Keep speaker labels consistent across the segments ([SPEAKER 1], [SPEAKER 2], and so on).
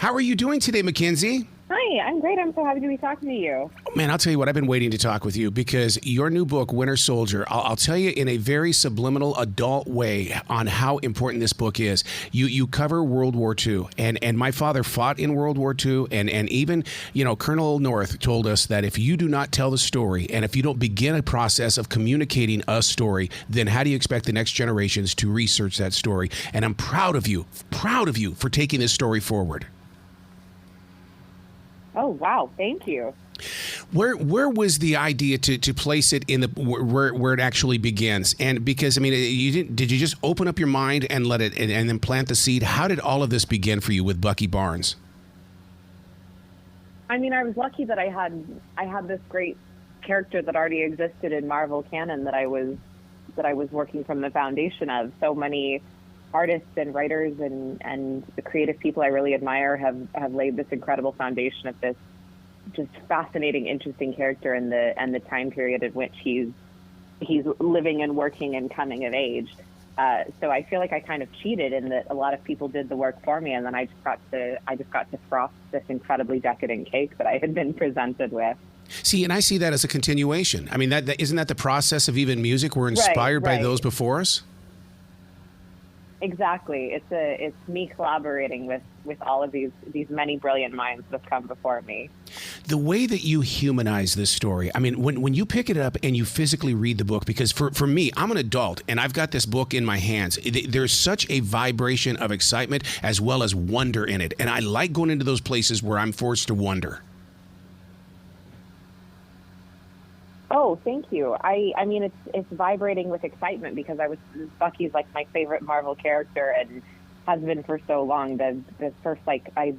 [SPEAKER 1] How are you doing today, MacKenzi?
[SPEAKER 2] Hi, I'm great. I'm so happy to be talking to you.
[SPEAKER 1] Man, I'll tell you what, I've been waiting to talk with you because your new book, Winter Soldier, I'll tell you in a very subliminal adult way on how important this book is. You cover World War II, and my father fought in World War II, and even, Colonel North told us that if you do not tell the story, and if you don't begin a process of communicating a story, then how do you expect the next generations to research that story? And I'm proud of you for taking this story forward.
[SPEAKER 2] Oh, wow. Thank you.
[SPEAKER 1] Where was the idea to place it in the where it actually begins? And because did you just open up your mind and let it and then plant the seed? How did all of this begin for you with Bucky Barnes?
[SPEAKER 2] I was lucky that I had this great character that already existed in Marvel canon that I was working from the foundation of. So many artists and writers and the creative people I really admire have laid this incredible foundation of this just fascinating, interesting character and the time period in which he's living and working and coming of age. So I feel like I kind of cheated in that a lot of people did the work for me, and then I just got to frost this incredibly decadent cake that I had been presented with.
[SPEAKER 1] See, and I see that as a continuation. That isn't that the process of even music? We're inspired by those before us.
[SPEAKER 2] Exactly. It's me collaborating with all of these many brilliant minds that have come before me.
[SPEAKER 1] The way that you humanize this story, when you pick it up and you physically read the book, because for me, I'm an adult and I've got this book in my hands. There's such a vibration of excitement as well as wonder in it. And I like going into those places where I'm forced to wonder.
[SPEAKER 2] Oh, thank you. It's vibrating with excitement because Bucky's like my favorite Marvel character and has been for so long. The first I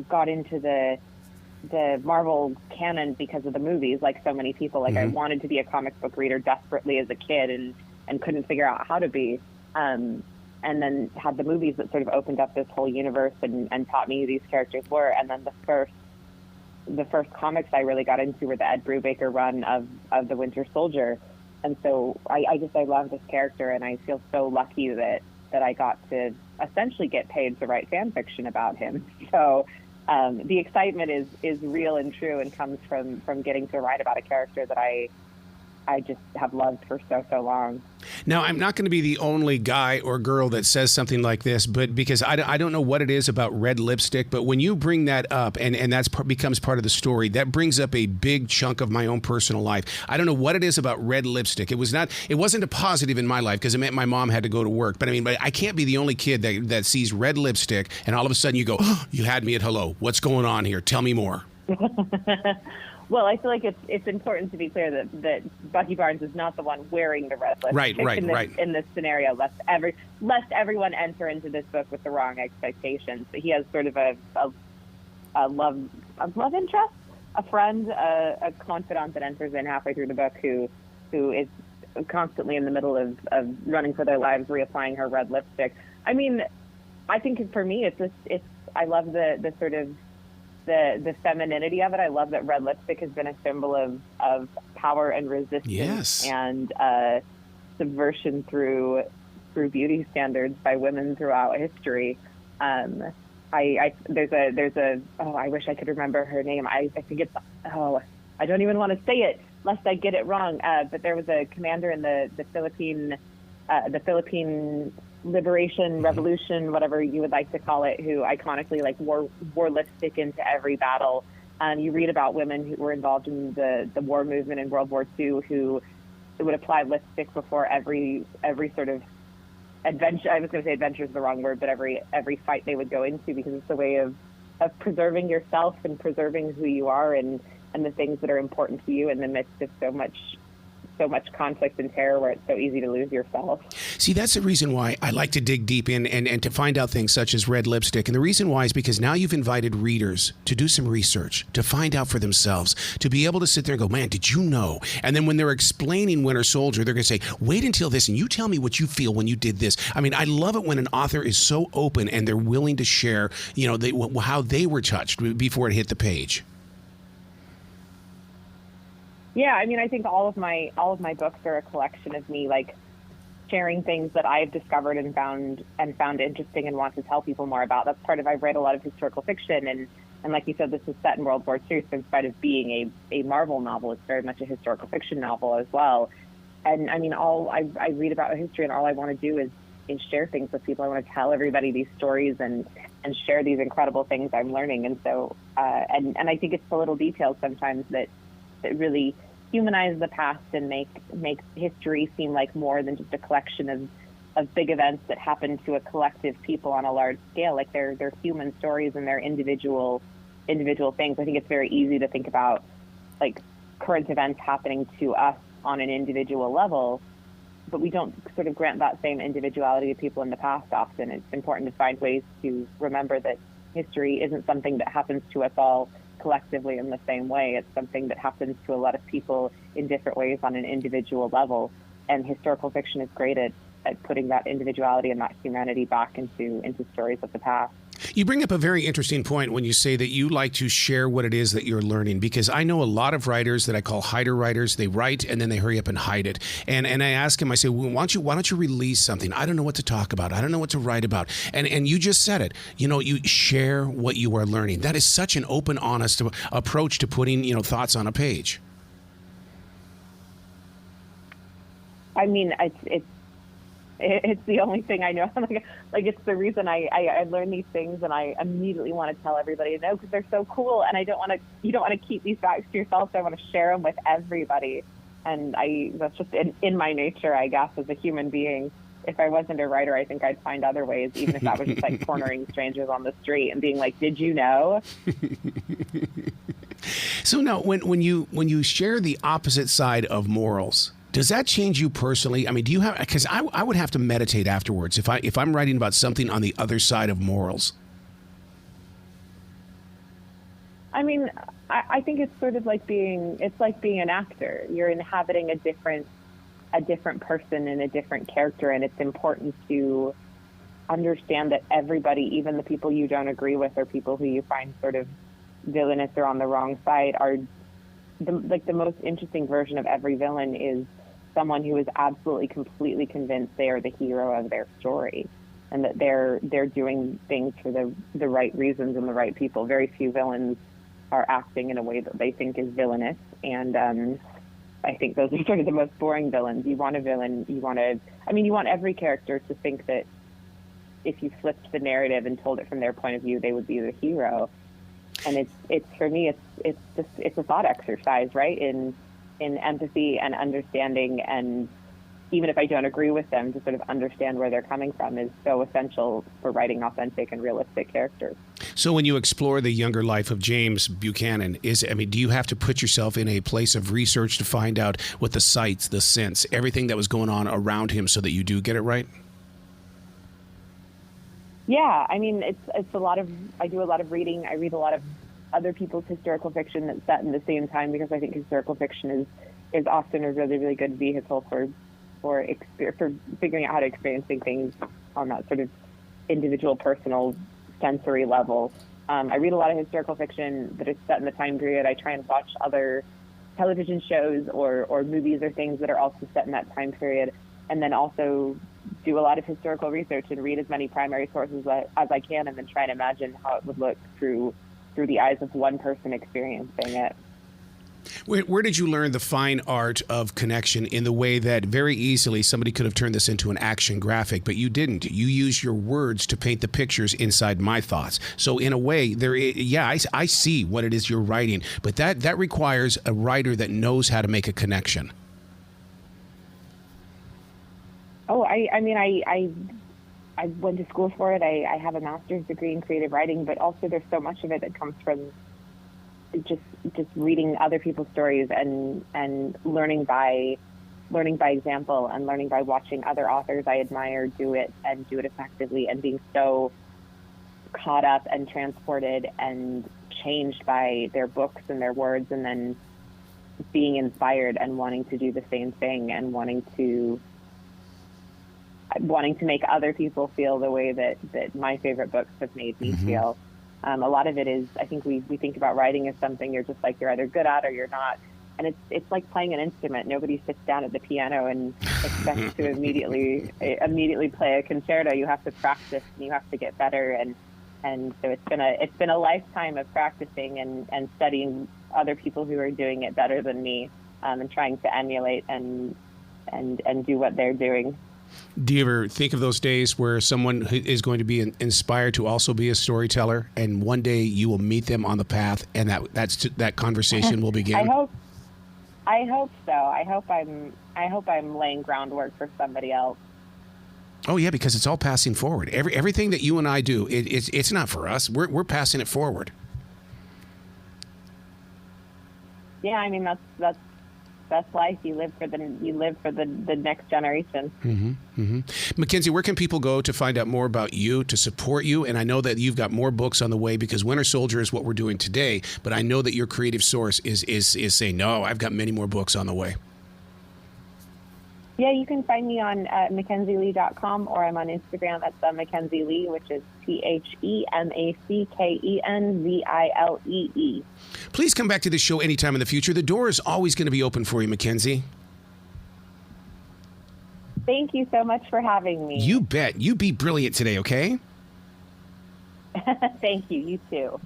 [SPEAKER 2] got into the Marvel canon because of the movies, like so many people. I wanted to be a comic book reader desperately as a kid and couldn't figure out how to be. And then had the movies that sort of opened up this whole universe and taught me who these characters were. And then the first comics I really got into were the Ed Brubaker run of the Winter Soldier. And so I love this character, and I feel so lucky that I got to essentially get paid to write fan fiction about him. So the excitement is real and true and comes from getting to write about a character that I just have loved for so long.
[SPEAKER 1] Now, I'm not going to be the only guy or girl that says something like this, but because I don't know what it is about red lipstick, but when you bring that up and that becomes part of the story, that brings up a big chunk of my own personal life. I don't know what it is about red lipstick. It wasn't a positive in my life because it meant my mom had to go to work. But I can't be the only kid that sees red lipstick and all of a sudden you go, oh, you had me at hello. What's going on here? Tell me more.
[SPEAKER 2] Well, I feel like it's important to be clear that Bucky Barnes is not the one wearing the red lipstick in this scenario, lest everyone enter into this book with the wrong expectations. He has sort of a love interest, a friend, a confidant that enters in halfway through the book who is constantly in the middle of running for their lives, reapplying her red lipstick. I think for me, I love the sort of the femininity of it. I love that red lipstick has been a symbol of power and resistance and subversion through beauty standards by women throughout history. I wish I could remember her name. I think it's I don't even want to say it lest I get it wrong. But there was a commander in the Philippine Liberation Revolution, whatever you would like to call it, who iconically wore lipstick into every battle. You read about women who were involved in the war movement in World War II who would apply lipstick before every sort of adventure. I was going to say adventure is the wrong word, but every fight they would go into, because it's a way of preserving yourself and preserving who you are and the things that are important to you in the midst of so much conflict and terror where it's so easy to lose yourself.
[SPEAKER 1] See, that's the reason why I like to dig deep in and to find out things such as red lipstick. And the reason why is because now you've invited readers to do some research, to find out for themselves, to be able to sit there and go, man, did you know? And then when they're explaining Winter Soldier, they're going to say, wait until this and you tell me what you feel when you did this. I love it when an author is so open and they're willing to share, how they were touched before it hit the page.
[SPEAKER 2] Yeah, I think all of my books are a collection of me sharing things that I've discovered and found interesting and want to tell people more about. That's part of, I've read a lot of historical fiction, and like you said, this is set in World War II, so in spite of being a Marvel novel, it's very much a historical fiction novel as well. And I mean, I read about history, and all I want to do is share things with people. I want to tell everybody these stories and share these incredible things I'm learning. And so, and I think it's the little details sometimes that really humanize the past and make history seem like more than just a collection of big events that happen to a collective people on a large scale. Like they're human stories and they're individual things. I think it's very easy to think about like current events happening to us on an individual level, but we don't sort of grant that same individuality to people in the past often. It's important to find ways to remember that history isn't something that happens to us all collectively in the same way. It's something that happens to a lot of people in different ways on an individual level. And historical fiction is great at putting that individuality and that humanity back into stories of the past.
[SPEAKER 1] You bring up a very interesting point when you say that you like to share what it is that you're learning, because I know a lot of writers that I call hider writers. They write and then they hurry up and hide it. And I ask them, I say, well, why don't you release something? I don't know what to talk about. I don't know what to write about. And you just said it. You know, you share what you are learning. That is such an open, honest approach to putting, thoughts on a page.
[SPEAKER 2] I mean, it's the only thing I know. like it's the reason I learn these things, and I immediately want to tell everybody to know because they're so cool. And you don't want to keep these facts to yourself. So I want to share them with everybody. And that's just in my nature, I guess, as a human being. If I wasn't a writer, I think I'd find other ways, even if that was just like cornering strangers on the street and being like, "Did you know?"
[SPEAKER 1] So now, when you share the opposite side of morals, does that change you personally? I mean, do you have, because I would have to meditate afterwards if I'm writing about something on the other side of morals.
[SPEAKER 2] I mean, I think it's sort of like being an actor. You're inhabiting a different person and a different character, and it's important to understand that everybody, even the people you don't agree with or people who you find sort of villainous or on the wrong side, are the most interesting version of every villain is someone who is absolutely completely convinced they are the hero of their story and that they're doing things for the right reasons and the right people. Very few villains are acting in a way that they think is villainous, and I think those are sort of the most boring villains. You want a villain, you want every character to think that if you flipped the narrative and told it from their point of view, they would be the hero. And it's for me, it's a thought exercise, right? In empathy and understanding, and even if I don't agree with them, to sort of understand where they're coming from is so essential for writing authentic and realistic characters.
[SPEAKER 1] So when you explore the younger life of James Buchanan, do you have to put yourself in a place of research to find out what the sights, the scents, everything that was going on around him so that you do get it right?
[SPEAKER 2] Yeah, I mean, it's a lot of, I do a lot of reading. I read a lot of other people's historical fiction that's set in the same time, because I think historical fiction is often a really, really good vehicle for figuring out how to experiencing things on that sort of individual, personal, sensory level. I read a lot of historical fiction that is set in the time period. I try and watch other television shows or movies or things that are also set in that time period, and then also do a lot of historical research and read as many primary sources as I can, and then try and imagine how it would look through the eyes of one person experiencing it.
[SPEAKER 1] Where did you learn the fine art of connection in the way that very easily somebody could have turned this into an action graphic, but you didn't? You used your words to paint the pictures inside my thoughts. So in a way, I see what it is you're writing, but that requires a writer that knows how to make a connection.
[SPEAKER 2] Oh, I went to school for it. I have a master's degree in creative writing, but also there's so much of it that comes from just reading other people's stories and learning by example, and learning by watching other authors I admire do it effectively, and being so caught up and transported and changed by their books and their words, and then being inspired and wanting to do the same thing, and wanting to make other people feel the way that my favorite books have made me feel. A lot of it is, I think we think about writing as something you're either good at or you're not. it's like playing an instrument. Nobody sits down at the piano and expects to immediately play a concerto. You have to practice and you have to get better, and so it's been a lifetime of practicing and studying other people who are doing it better than me, and trying to emulate and do what they're doing.
[SPEAKER 1] Do you ever think of those days where someone is going to be inspired to also be a storyteller, and one day you will meet them on the path, and that conversation will begin?
[SPEAKER 2] I hope so. I hope I'm laying groundwork for somebody else.
[SPEAKER 1] Oh yeah, because it's all passing forward. Everything that you and I do, it's not for us. We're passing it forward.
[SPEAKER 2] Yeah, I mean that's life. You live for the next generation.
[SPEAKER 1] Mm-hmm, mm-hmm. MacKenzi, where can people go to find out more about you, to support you? And I know that you've got more books on the way, because Winter Soldier is what we're doing today. But I know that your creative source is saying, no, I've got many more books on the way.
[SPEAKER 2] Yeah, you can find me on MacKenziLee.com, or I'm on Instagram at the MacKenzi Lee, which is TheMacKenzilee.
[SPEAKER 1] Please come back to the show anytime in the future. The door is always going to be open for you, MacKenzi.
[SPEAKER 2] Thank you so much for having me.
[SPEAKER 1] You bet. You be brilliant today, okay?
[SPEAKER 2] Thank you. You too.